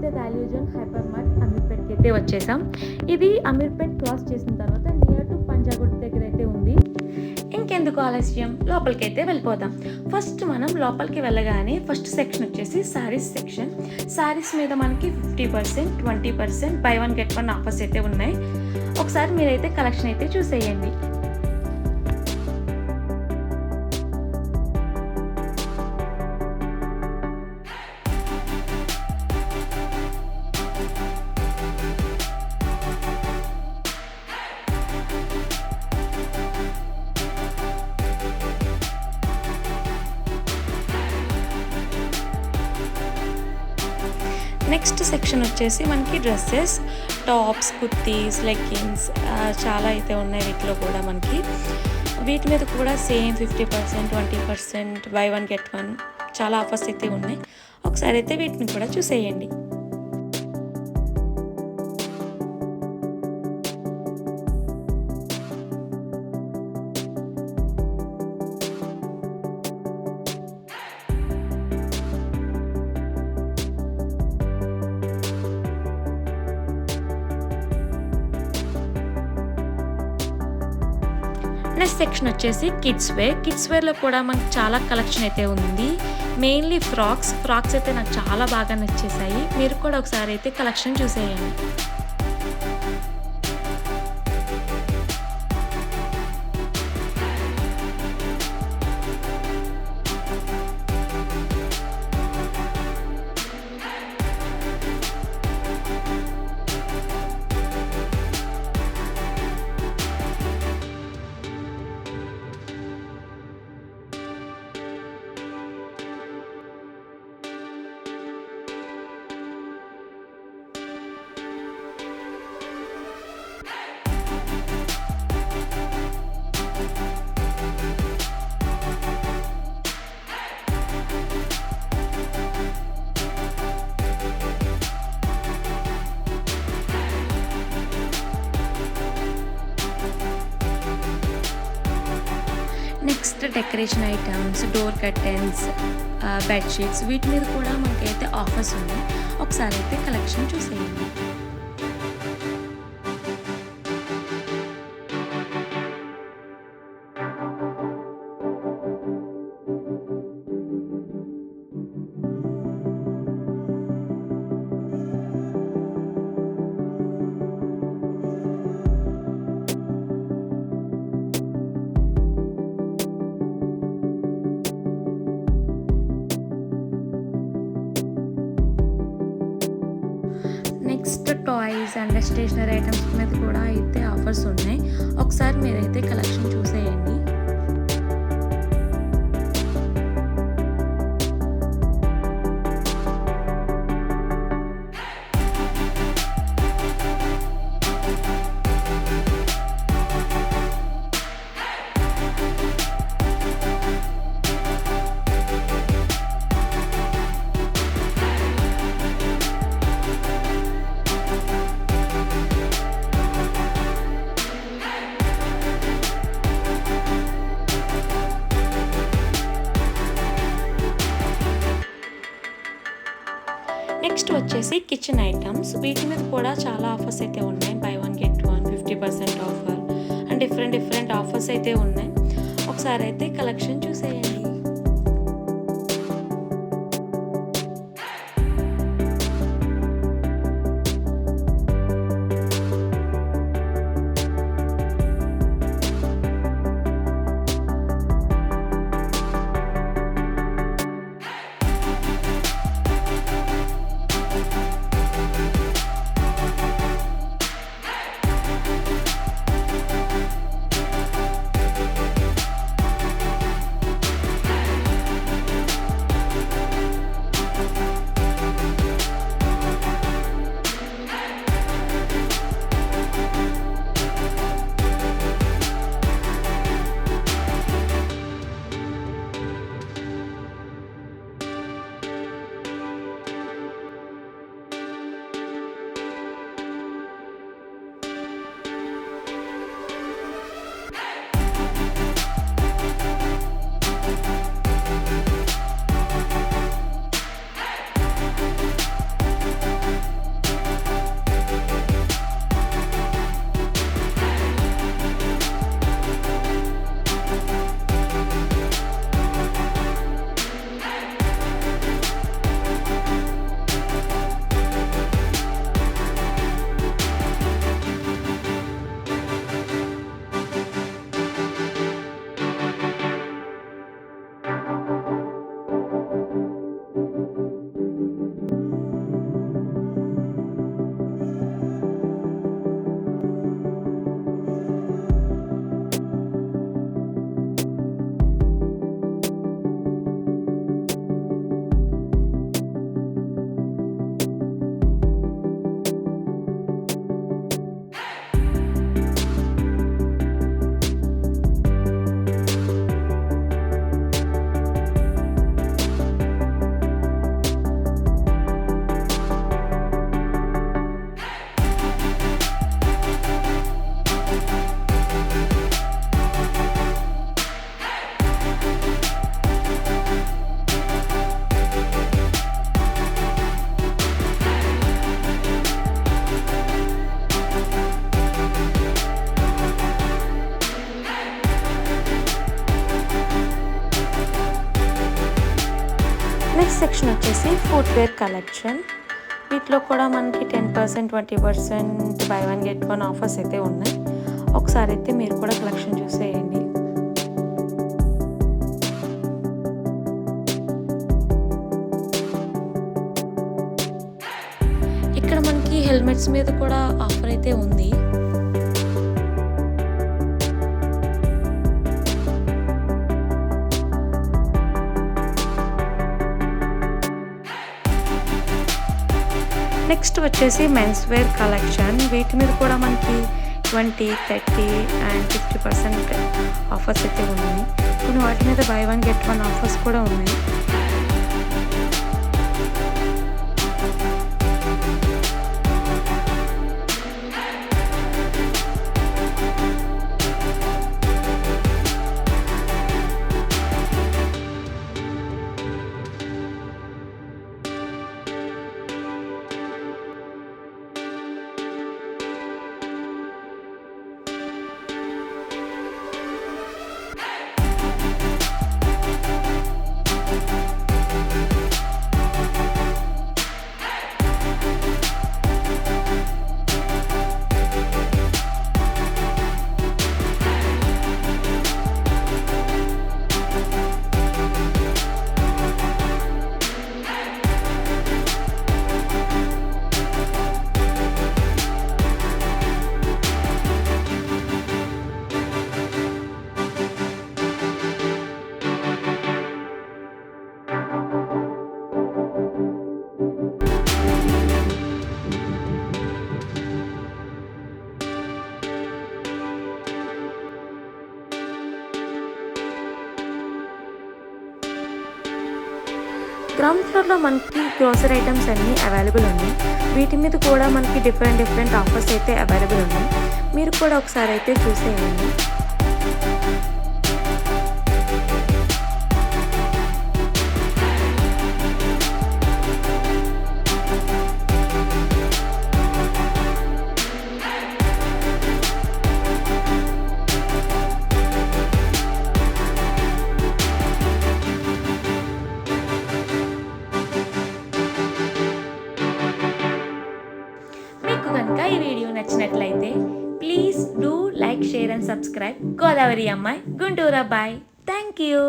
అయితే వాల్యూజోన్ hyper mart అమీర్పేట్కి అయితే వచ్చేసాం. ఇది అమీర్పేట్ క్రాస్ చేసిన తర్వాత నియర్ టు పంజాగుట్ దగ్గర అయితే ఉంది. ఇంకెందుకు ఆలస్యం, లోపలికైతే వెళ్ళిపోదాం. ఫస్ట్ మనం లోపలికి వెళ్ళగానే ఫస్ట్ సెక్షన్ వచ్చేసి శారీస్ సెక్షన్. శారీస్ మీద మనకి 50%, 20%, by one get one offers అయితే ఉన్నాయి. ఒకసారి మీరైతే కలెక్షన్ అయితే చూసేయండి. నెక్స్ట్ సెక్షన్ వచ్చేసి మనకి డ్రెస్సెస్, టాప్స్, కుర్తీస్, లెగ్గిన్స్ చాలా అయితే ఉన్నాయి. వీటిలో కూడా మనకి వీటి మీద కూడా same 50%, 20%, by one get one చాలా ఆఫర్స్ అయితే ఉన్నాయి. ఒకసారి అయితే వీటిని కూడా చూసేయండి. నెక్స్ట్ సెక్షన్ వచ్చేసి కిడ్స్ వేర్లో కూడా మనకు చాలా కలెక్షన్ అయితే ఉంది. మెయిన్లీ ఫ్రాక్స్ అయితే నాకు చాలా బాగా నచ్చేసాయి. మీరు కూడా ఒకసారి అయితే కలెక్షన్ చూసేయండి. Next decoration items, door curtains, bedsheets వీటి మీద కూడా మనకైతే ఆఫర్స్ ఉన్నాయి. ఒకసారి అయితే కలెక్షన్ చూసేయండి. Next toys and stationery items మీద కూడా అయితే ఆఫర్స్ ఉన్నాయి. ఒకసారి మీరైతే కలెక్షన్ చూసేయండి. నెక్స్ట్ వచ్చేసి కిచెన్ ఐటమ్స్. వీటి మీద కూడా చాలా ఆఫర్స్ అయితే ఉన్నాయి. By one get one, 50% offer and different offers అయితే ఉన్నాయి. ఒకసారి అయితే కలెక్షన్ చూసేయండి. నెక్స్ట్ సెక్షన్ వచ్చేసి ఫుట్వేర్ కలెక్షన్. వీటిలో కూడా మనకి 10%, 20% by one get one offers అయితే ఉన్నాయి. ఒకసారి అయితే మీరు కూడా కలెక్షన్ చూసేయండి. ఇక్కడ మనకి హెల్మెట్స్ మీద కూడా ఆఫర్ అయితే ఉంది. నెక్స్ట్ వచ్చేసి మెన్స్ వేర్ కలెక్షన్. వీటి మీద కూడా మనకి 20, 30 అండ్ 50% ఆఫర్స్ అయితే ఉన్నాయి. కొన్ని వాటి మీద by one get one offers కూడా ఉన్నాయి. గ్రౌండ్ ఫ్లోర్లో మనకి గ్రోసరీ ఐటమ్స్ అన్నీ అవైలబుల్ ఉన్నాయి. వీటి మీద కూడా మనకి డిఫరెంట్ ఆఫర్స్ అయితే అవైలబుల్ ఉన్నాయి. మీరు కూడా ఒకసారి అయితే చూసేయండి. మీకు కనుక ఈ వీడియో నచ్చినట్లయితే please do like, share and subscribe. Godavari అమ్మాయి, గుంటూరు అబ్బాయి. Thank you.